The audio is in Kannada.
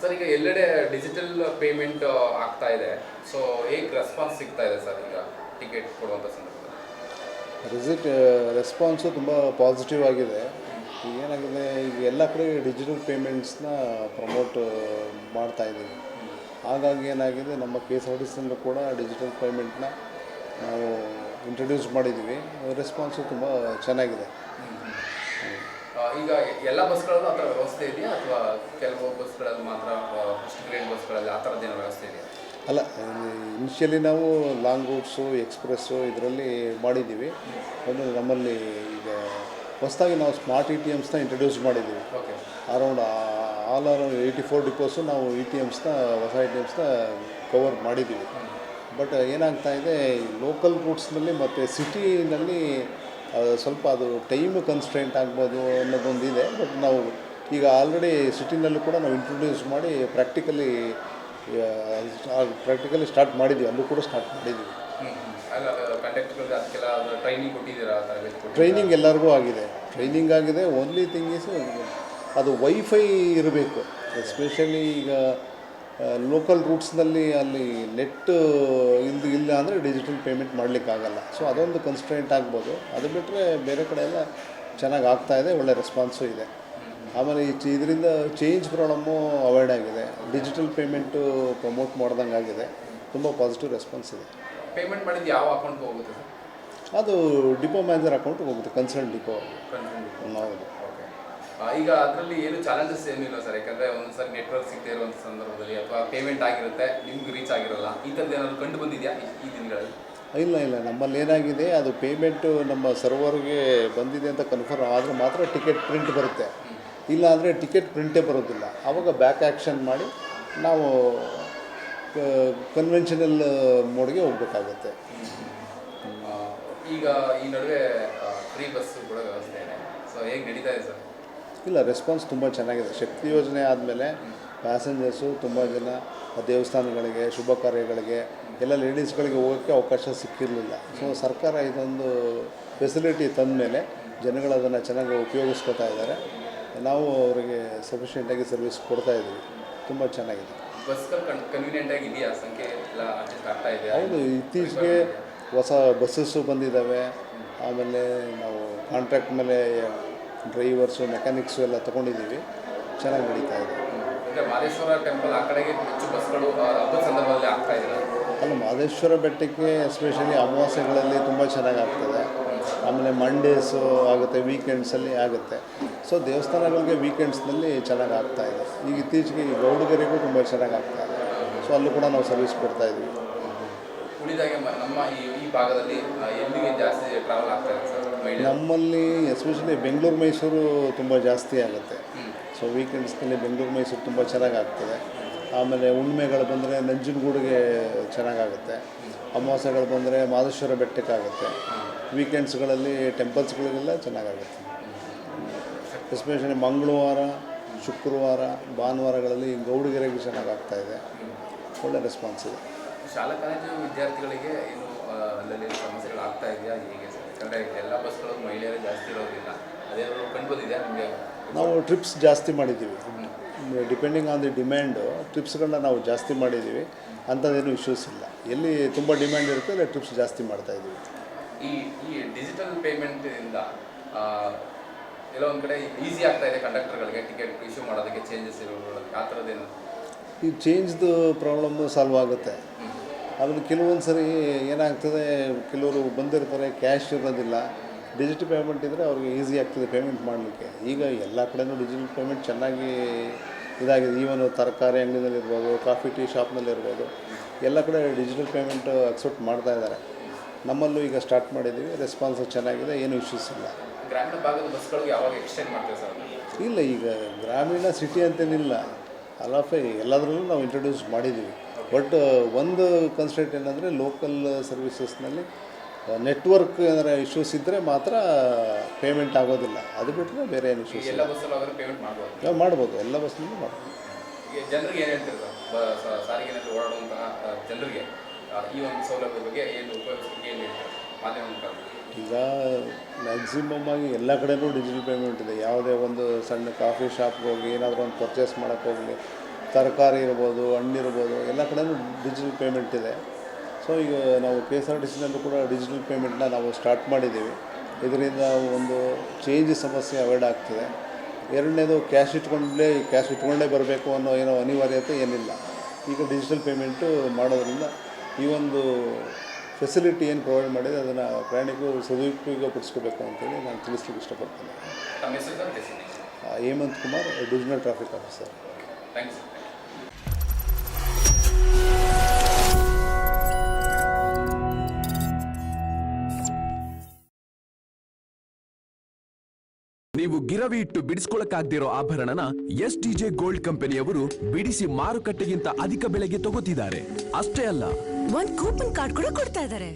ಸರ್ ಈಗ ಎಲ್ಲೆಡೆ ಡಿಜಿಟಲ್ ಪೇಮೆಂಟ್ ಆಗ್ತಾ ಇದೆ. ಸೊ ಹೇಗೆ ರೆಸ್ಪಾನ್ಸ್ ಸಿಗ್ತಾ ಇದೆ ಸರ್ ಈಗ ಟಿಕೆಟ್ ಕೊಡುವಂಥ ಸಂದರ್ಭದಲ್ಲಿ? ರೆಸ್ಪಾನ್ಸು ತುಂಬ ಪಾಸಿಟಿವ್ ಆಗಿದೆ. ಈಗ ಏನಾಗಿದೆ, ಈಗ ಎಲ್ಲ ಕಡೆ ಡಿಜಿಟಲ್ ಪೇಮೆಂಟ್ಸ್ನ ಪ್ರಮೋಟ್ ಮಾಡ್ತಾಯಿದ್ದೀವಿ. ಹಾಗಾಗಿ ಏನಾಗಿದೆ, ನಮ್ಮ ಕೆ ಎಸ್ ಆರ್ ಟಿ ಸಿನಲ್ಲೂ ಕೂಡ ಡಿಜಿಟಲ್ ಪೇಮೆಂಟ್ನ ನಾವು ಇಂಟ್ರೊಡ್ಯೂಸ್ ಮಾಡಿದ್ದೀವಿ. ರೆಸ್ಪಾನ್ಸು ತುಂಬ ಚೆನ್ನಾಗಿದೆ. ಈಗ ಎಲ್ಲ ಬಸ್ಗಳಲ್ಲೂ ಆ ಥರ ವ್ಯವಸ್ಥೆ ಇದೆಯಾ ಅಥವಾ ಕೆಲವು ಬಸ್ಗಳಲ್ಲಿ ಮಾತ್ರ ಫಸ್ಟ್ ಗ್ರೇಡ್ ಬಸ್ಗಳಲ್ಲಿ ಆ ಥರದ್ದೇನೋ ವ್ಯವಸ್ಥೆ ಇದೆಯಾ? ಅಲ್ಲ, ಇನಿಷಿಯಲಿ ನಾವು ಲಾಂಗ್ ರೂಟ್ಸು, ಎಕ್ಸ್ಪ್ರೆಸ್ಸು ಇದರಲ್ಲಿ ಮಾಡಿದ್ದೀವಿ. ಒಂದು ನಮ್ಮಲ್ಲಿ ಈಗ ಹೊಸದಾಗಿ ನಾವು ಸ್ಮಾರ್ಟ್ ETMsನ ಇಂಟ್ರೊಡ್ಯೂಸ್ ಮಾಡಿದ್ದೀವಿ. ಓಕೆ. ಅರೌಂಡ್ ಆಲ್ 84 ಡಿಪೋಸು ನಾವು ETMsನ ಹೊಸ ETMsನ ಕವರ್ ಮಾಡಿದ್ದೀವಿ. ಬಟ್ ಏನಾಗ್ತಾ ಇದೆ, ಲೋಕಲ್ ರೂಟ್ಸ್ನಲ್ಲಿ ಮತ್ತು ಸಿಟಿನಲ್ಲಿ ಸ್ವಲ್ಪ ಅದು ಟೈಮ್ ಕನ್ಸ್ಟ್ರೆಂಟ್ ಆಗ್ಬೋದು ಅನ್ನೋದೊಂದಿದೆ. ಬಟ್ ನಾವು ಈಗ ಆಲ್ರೆಡಿ ಸಿಟಿನಲ್ಲೂ ಕೂಡ ನಾವು ಇಂಟ್ರೊಡ್ಯೂಸ್ ಮಾಡಿ ಪ್ರಾಕ್ಟಿಕಲಿ ಸ್ಟಾರ್ಟ್ ಮಾಡಿದ್ದೀವಿ. ಅಲ್ಲೂ ಕೂಡ ಸ್ಟಾರ್ಟ್ ಮಾಡಿದ್ದೀವಿ. ಟ್ರೈನಿಂಗ್ ಎಲ್ಲರಿಗೂ ಆಗಿದೆ. ಟ್ರೈನಿಂಗ್ ಆಗಿದೆ. ಓನ್ಲಿ ಥಿಂಗ್ ಈಸ್ ಅದು ವೈಫೈ ಇರಬೇಕು. ಎಸ್ಪೆಷಲಿ ಈಗ ಲೋಕಲ್ ರೂಟ್ಸ್ನಲ್ಲಿ ಅಲ್ಲಿ ನೆಟ್ ಇಲ್ಲ ಅಂದರೆ ಡಿಜಿಟಲ್ ಪೇಮೆಂಟ್ ಮಾಡಲಿಕ್ಕಾಗಲ್ಲ. ಸೊ ಅದೊಂದು ಕನ್ಸ್ಟ್ರೆಂಟ್ ಆಗ್ಬೋದು. ಅದು ಬಿಟ್ಟರೆ ಬೇರೆ ಕಡೆ ಎಲ್ಲ ಚೆನ್ನಾಗಿ ಆಗ್ತಾಯಿದೆ, ಒಳ್ಳೆ ರೆಸ್ಪಾನ್ಸು ಇದೆ. ಆಮೇಲೆ ಇದರಿಂದ ಚೇಂಜ್ ಪ್ರಾಬ್ಲಮ್ಮು ಅವಾಯ್ಡ್ ಆಗಿದೆ. ಡಿಜಿಟಲ್ ಪೇಮೆಂಟು ಪ್ರಮೋಟ್ ಮಾಡ್ದಂಗೆ ಆಗಿದೆ. ತುಂಬ ಪಾಸಿಟಿವ್ ರೆಸ್ಪಾನ್ಸ್ ಇದೆ. ಪೇಮೆಂಟ್ ಮಾಡಿದ್ದು ಯಾವ ಅಕೌಂಟ್ಗೆ ಹೋಗುತ್ತೆ ಸರ್? ಅದು ಡಿಪೋ ಮ್ಯಾನೇಜರ್ ಅಕೌಂಟ್ಗೆ ಹೋಗುತ್ತೆ, ಕನ್ಸರ್ನ್ ಡಿಪೋ. ಹೌದು. ಈಗ ಅದರಲ್ಲಿ ಏನು ಚಾಲೆಂಜಸ್ ಏನಿಲ್ಲ ಸರ್? ಯಾಕಂದರೆ ಒಂದು ಸರಿ ನೆಟ್ವರ್ಕ್ ಸಿಗದೆ ಇರುವಂಥ ಸಂದರ್ಭದಲ್ಲಿ ಅಥವಾ ಪೇಮೆಂಟ್ ಆಗಿರುತ್ತೆ, ನಿಮ್ಗೆ ರೀಚ್ ಆಗಿರೋಲ್ಲ, ಈ ಥರದ್ದು ಏನಾದರೂ ಕಂಡು ಬಂದಿದೆಯಾ ಈ ದಿನಗಳಲ್ಲಿ? ಇಲ್ಲ, ನಮ್ಮಲ್ಲಿ ಏನಾಗಿದೆ, ಅದು ಪೇಮೆಂಟು ನಮ್ಮ ಸರ್ವರ್ಗೆ ಬಂದಿದೆ ಅಂತ ಕನ್ಫರ್ಮ್ ಆದರೆ ಮಾತ್ರ ಟಿಕೆಟ್ ಪ್ರಿಂಟ್ ಬರುತ್ತೆ. ಇಲ್ಲ ಅಂದರೆ ಟಿಕೆಟ್ ಪ್ರಿಂಟೇ ಬರೋದಿಲ್ಲ. ಆವಾಗ ಬ್ಯಾಕ್ ಆ್ಯಕ್ಷನ್ ಮಾಡಿ ನಾವು ಕನ್ವೆನ್ಷನಲ್ ಮೋಡ್ಗೆ ಹೋಗಬೇಕಾಗತ್ತೆ. ಈಗ ಈ ನಡುವೆ ಫ್ರೀ ಬಸ್ ಕೂಡ ವ್ಯವಸ್ಥೆ ಇದೆ. ಸೊ ಹೇಗೆ ನಡೀತಾ ಇದೆ ಸರ್? ಇಲ್ಲ, ರೆಸ್ಪಾನ್ಸ್ ತುಂಬ ಚೆನ್ನಾಗಿದೆ. ಶಕ್ತಿ ಯೋಜನೆ ಆದಮೇಲೆ ಪ್ಯಾಸೆಂಜರ್ಸು ತುಂಬ ಜನ ದೇವಸ್ಥಾನಗಳಿಗೆ, ಶುಭ ಕಾರ್ಯಗಳಿಗೆ ಎಲ್ಲ ಲೇಡೀಸ್ಗಳಿಗೆ ಹೋಗೋಕ್ಕೆ ಅವಕಾಶ ಸಿಕ್ಕಿರಲಿಲ್ಲ. ಸೊ ಸರ್ಕಾರ ಇದೊಂದು ಫೆಸಿಲಿಟಿ ತಂದ ಮೇಲೆ ಜನಗಳು ಅದನ್ನು ಚೆನ್ನಾಗಿ ಉಪಯೋಗಿಸ್ಕೊತಾ ಇದ್ದಾರೆ. ನಾವು ಅವರಿಗೆ ಸಫಿಷಿಯೆಂಟಾಗಿ ಸರ್ವಿಸ್ ಕೊಡ್ತಾಯಿದ್ದೀವಿ. ತುಂಬ ಚೆನ್ನಾಗಿದೆ. ಬಸ್ಗಳು ಕನ್ವೀನಿಯೆಂಟಾಗಿ ಇದೆಯಾ? ಸಂಖ್ಯೆ ಎಲ್ಲ ಅಡ್ಜಸ್ಟ್ ಆಗ್ತಾ ಇದೆ? ಹೌದು, ಇತ್ತೀಚೆಗೆ ಹೊಸ ಬಸ್ಸಸ್ಸು ಬಂದಿದ್ದಾವೆ. ಆಮೇಲೆ ನಾವು ಕಾಂಟ್ರಾಕ್ಟ್ ಮೇಲೆ ಡ್ರೈವರ್ಸು, ಮೆಕ್ಯಾನಿಕ್ಸು ಎಲ್ಲ ತೊಗೊಂಡಿದ್ದೀವಿ. ಚೆನ್ನಾಗಿ ನಡೀತಾ ಇದೆ. ಅಂದರೆ ಮಾದೇಶ್ವರ ಟೆಂಪಲ್ ಆ ಕಡೆಗೆ ಹೆಚ್ಚು ಬಸ್ಗಳು ಹಬ್ಬದ ಸಂದರ್ಭದಲ್ಲಿ ಆಗ್ತಾ ಇದೆ. ಅಲ್ಲ, ಮಾದೇಶ್ವರ ಬೆಟ್ಟಕ್ಕೆ ಎಸ್ಪೆಷಲಿ ಅಮಾವಾಸ್ಯೆಗಳಲ್ಲಿ ತುಂಬ ಚೆನ್ನಾಗಿ ಆಗ್ತದೆ. ಆಮೇಲೆ ಮಂಡೇಸು ಆಗುತ್ತೆ, ವೀಕೆಂಡ್ಸಲ್ಲಿ ಆಗುತ್ತೆ. ಸೊ ದೇವಸ್ಥಾನಗಳಿಗೆ ವೀಕೆಂಡ್ಸ್ನಲ್ಲಿ ಚೆನ್ನಾಗಿ ಆಗ್ತಾಯಿದೆ. ಈಗ ಇತ್ತೀಚೆಗೆ ಈ ಗೌಡಗೆರೆಗೂ ತುಂಬ ಚೆನ್ನಾಗಿ ಆಗ್ತಾಯಿದೆ. ಸೊ ಅಲ್ಲೂ ಕೂಡ ನಾವು ಸರ್ವಿಸ್ ಕೊಡ್ತಾಯಿದ್ವಿ. ಉಳಿದಾಗೆ ನಮ್ಮ ಈ ಭಾಗದಲ್ಲಿ ಎಲ್ಲಿಗೆ ಜಾಸ್ತಿ ಟ್ರಾವೆಲ್ ಆಗ್ತಾ ಇದೆ ಸರ್? ನಮ್ಮಲ್ಲಿ ಎಸ್ಪೆಷಲಿ ಬೆಂಗಳೂರು ಮೈಸೂರು ತುಂಬ ಜಾಸ್ತಿ ಆಗುತ್ತೆ. ಸೊ ವೀಕೆಂಡ್ಸ್ನಲ್ಲಿ ಬೆಂಗಳೂರು ಮೈಸೂರು ತುಂಬ ಚೆನ್ನಾಗಿ ಆಗ್ತದೆ. ಆಮೇಲೆ ಹುಣ್ಣಿಮೆಗಳು ಬಂದರೆ ನಂಜನಗೂಡಿಗೆ ಚೆನ್ನಾಗಾಗುತ್ತೆ. ಅಮಾವಾಸ್ಯೆಗಳು ಬಂದರೆ ಮಾದೇಶ್ವರ ಬೆಟ್ಟಕ್ಕಾಗುತ್ತೆ. ವೀಕೆಂಡ್ಸ್ಗಳಲ್ಲಿ ಟೆಂಪಲ್ಸ್ಗಳಿಗೆಲ್ಲ ಚೆನ್ನಾಗಾಗುತ್ತೆ. ಎಸ್ಪೆಷಲಿ ಮಂಗಳವಾರ, ಶುಕ್ರವಾರ, ಭಾನುವಾರಗಳಲ್ಲಿ ಗೌಡಗೆರೆಗೆ ಚೆನ್ನಾಗಾಗ್ತಾಯಿದೆ. ಒಳ್ಳೆ ರೆಸ್ಪಾನ್ಸ್ ಇದೆ. ಶಾಲಾ ಕಾಲೇಜು ವಿದ್ಯಾರ್ಥಿಗಳಿಗೆ ಏನು ಅಲ್ಲಲ್ಲಿ ಸಮಸ್ಯೆಗಳು ಆಗ್ತಾ ಇದೆಯಾ, ಹೇಗೆ ಸರ್? ಯಾಕಂದರೆ ಎಲ್ಲ ಬಸ್ಗಳು ಮಹಿಳೆಯರೇ ಜಾಸ್ತಿ ಇರೋದ್ರಿಂದ ಅದೇನಾದರೂ ಕಂಡು ಬಂದಿದೆಯಾ ನಿಮಗೆ? ನಾವು ಟ್ರಿಪ್ಸ್ ಜಾಸ್ತಿ ಮಾಡಿದ್ದೀವಿ. ಡಿಪೆಂಡಿಂಗ್ ಆನ್ ದಿ ಡಿಮ್ಯಾಂಡು ಟ್ರಿಪ್ಸ್ಗಳನ್ನ ನಾವು ಜಾಸ್ತಿ ಮಾಡಿದ್ದೀವಿ. ಅಂಥದ್ದೇನು ಇಶ್ಯೂಸ್ ಇಲ್ಲ. ಎಲ್ಲಿ ತುಂಬ ಡಿಮ್ಯಾಂಡ್ ಇರುತ್ತೆ ಅಲ್ಲಿ ಟ್ರಿಪ್ಸ್ ಜಾಸ್ತಿ ಮಾಡ್ತಾಯಿದ್ದೀವಿ. ಈ ಡಿಜಿಟಲ್ ಪೇಮೆಂಟಿಂದ ಎಲ್ಲೋ ಒಂದು ಕಡೆ ಈಸಿ ಆಗ್ತಾ ಇದೆ ಕಂಡಕ್ಟರ್ಗಳಿಗೆ ಟಿಕೆಟ್ ಇಶ್ಯೂ ಮಾಡೋದಕ್ಕೆ, ಚೇಂಜಸ್ ಇರೋದಕ್ಕೆ ಆ ಥರದ್ದೇನು? ಈ ಚೇಂಜ್ದು ಪ್ರಾಬ್ಲಮ್ಮು ಸಾಲ್ವ್ ಆಗುತ್ತೆ. ಆಮೇಲೆ ಕೆಲವೊಂದು ಸರಿ ಏನಾಗ್ತದೆ, ಕೆಲವರು ಬಂದಿರ್ತಾರೆ, ಕ್ಯಾಶ್ ಇರೋದಿಲ್ಲ. ಡಿಜಿಟಲ್ ಪೇಮೆಂಟ್ ಇದ್ದರೆ ಅವ್ರಿಗೆ ಈಸಿ ಆಗ್ತದೆ ಪೇಮೆಂಟ್ ಮಾಡಲಿಕ್ಕೆ. ಈಗ ಎಲ್ಲ ಕಡೆಯೂ ಡಿಜಿಟಲ್ ಪೇಮೆಂಟ್ ಚೆನ್ನಾಗಿ ಇದಾಗಿದೆ. ಈವನ್ ತರಕಾರಿ ಅಂಗಡಿನಲ್ಲಿರ್ಬೋದು, ಕಾಫಿ ಟೀ ಶಾಪ್ನಲ್ಲಿರ್ಬೋದು, ಎಲ್ಲ ಕಡೆ ಡಿಜಿಟಲ್ ಪೇಮೆಂಟು ಅಕ್ಸೆಪ್ಟ್ ಮಾಡ್ತಾ ಇದ್ದಾರೆ. ನಮ್ಮಲ್ಲೂ ಈಗ ಸ್ಟಾರ್ಟ್ ಮಾಡಿದ್ದೀವಿ. ರೆಸ್ಪಾನ್ಸ್ ಚೆನ್ನಾಗಿದೆ, ಏನೂ ಇಶ್ಯೂಸ್ ಇಲ್ಲ. ಗ್ರಾಮೀಣ ಭಾಗದ ಬಸ್ಗಳಿಗೆ ಯಾವಾಗ ಎಕ್ಸ್ಟೆಂಡ್ ಮಾಡ್ತೀವಿ ಸರ್? ಇಲ್ಲ, ಈಗ ಗ್ರಾಮೀಣ ಸಿಟಿ ಅಂತೇನಿಲ್ಲ, ಎಲ್ಲದರಲ್ಲೂ ನಾವು ಇಂಟ್ರೊಡ್ಯೂಸ್ ಮಾಡಿದ್ದೀವಿ. ಬಟ್ ಒಂದು ಕನ್ಸ್ಟ್ರೆಂಟ್ ಏನಂದರೆ ಲೋಕಲ್ ಸರ್ವಿಸಸ್ನಲ್ಲಿ ನೆಟ್ವರ್ಕ್ ಏನಾರು ಇಶ್ಯೂಸ್ ಇದ್ದರೆ ಮಾತ್ರ ಪೇಮೆಂಟ್ ಆಗೋದಿಲ್ಲ. ಅದು ಬಿಟ್ಟರೆ ಬೇರೆ ಏನು ಇಶ್ಯೂಸ್ ಎಲ್ಲ ಬಸ್ಸಲ್ಲಿ ಹೋದರೆ ಪೇಮೆಂಟ್ ಮಾಡ್ಬೋದು? ಮಾಡ್ಬೋದು, ಎಲ್ಲ ಬಸ್ನಲ್ಲೂ ಮಾಡ್ಬೋದು. ಜನರಿಗೆ ಏನು ಹೇಳ್ತೀರಿ ಸರ್? ಸಾರಿಗೆನಲ್ಲಿ ಓಡಾಡುವಂತಹ ಜನರಿಗೆ ಈ ಒಂದು ಸೌಲಭ್ಯದ ಬಗ್ಗೆ ಏನು ಉಪಯೋಗಿಸೋಕ್ಕೆ ಏನು ಹೇಳ್ತಾರೆ ಮಾಧ್ಯಮ ಮುಖಾಂತರ? ಈಗ ಮ್ಯಾಕ್ಸಿಮಮ್ ಆಗಿ ಎಲ್ಲ ಕಡೆಯೂ ಡಿಜಿಟಲ್ ಪೇಮೆಂಟ್ ಇದೆ. ಯಾವುದೇ ಒಂದು ಸಣ್ಣ ಕಾಫಿ ಶಾಪ್ಗೆ ಹೋಗಿ ಏನಾದರೂ ಒಂದು ಪರ್ಚೇಸ್ ಮಾಡೋಕ್ಕೆ ಹೋಗಲಿ, ತರಕಾರಿ ಇರ್ಬೋದು, ಹಣ್ಣಿರ್ಬೋದು, ಎಲ್ಲ ಕಡೆಯೂ ಡಿಜಿಟಲ್ ಪೇಮೆಂಟ್ ಇದೆ. ಸೊ ಈಗ ನಾವು KSRTCನಲ್ಲೂ ಕೂಡ ಡಿಜಿಟಲ್ ಪೇಮೆಂಟ್ನ ನಾವು ಸ್ಟಾರ್ಟ್ ಮಾಡಿದ್ದೀವಿ. ಇದರಿಂದ ಒಂದು ಚೇಂಜ್ ಸಮಸ್ಯೆ ಅವಾಯ್ಡ್ ಆಗ್ತದೆ. ಎರಡನೇದು ಕ್ಯಾಶ್ ಇಟ್ಕೊಂಡೇ ಬರಬೇಕು ಅನ್ನೋ ಏನೋ ಅನಿವಾರ್ಯತೆ ಏನಿಲ್ಲ. ಈಗ ಡಿಜಿಟಲ್ ಪೇಮೆಂಟು ಮಾಡೋದ್ರಿಂದ ಈ ಒಂದು ಫೆಸಿಲಿಟಿ ಏನು ಪ್ರೊವೈಡ್ ಮಾಡಿದೆ ಅದನ್ನು ಪ್ರಯಾಣಿಕರು ಸದುಪಯೋಗಪಡಿಸ್ಕೋಬೇಕು ಅಂತೇಳಿ ನಾನು ತಿಳಿಸ್ಲಿಕ್ಕೆ ಇಷ್ಟಪಡ್ತೇನೆ. ತಮ್ಮ ಹೆಸರು sir, designation? Hemant Kumar, divisional traffic officer. Thanks. ನೀವು ಗಿರವಿ ಇಟ್ಟು ಬಿಡಿಸ್ಕೊಳಕ್ಕಾಗ್ದಿರೋ ಆಭರಣನ STJ ಗೋಲ್ಡ್ ಕಂಪನಿಯವರು ಬಿಡಿಸಿ ಮಾರುಕಟ್ಟೆಗಿಂತ ಅಧಿಕ ಬೆಲೆಗೆ ತಗೋತಿದ್ದಾರೆ. ಅಷ್ಟೇ ಅಲ್ಲ, ಒಂದ್ ಕೂಪನ್ ಕಾರ್ಡ್ ಕೂಡ ಕೊಡ್ತಾ ಇದ್ದಾರೆ.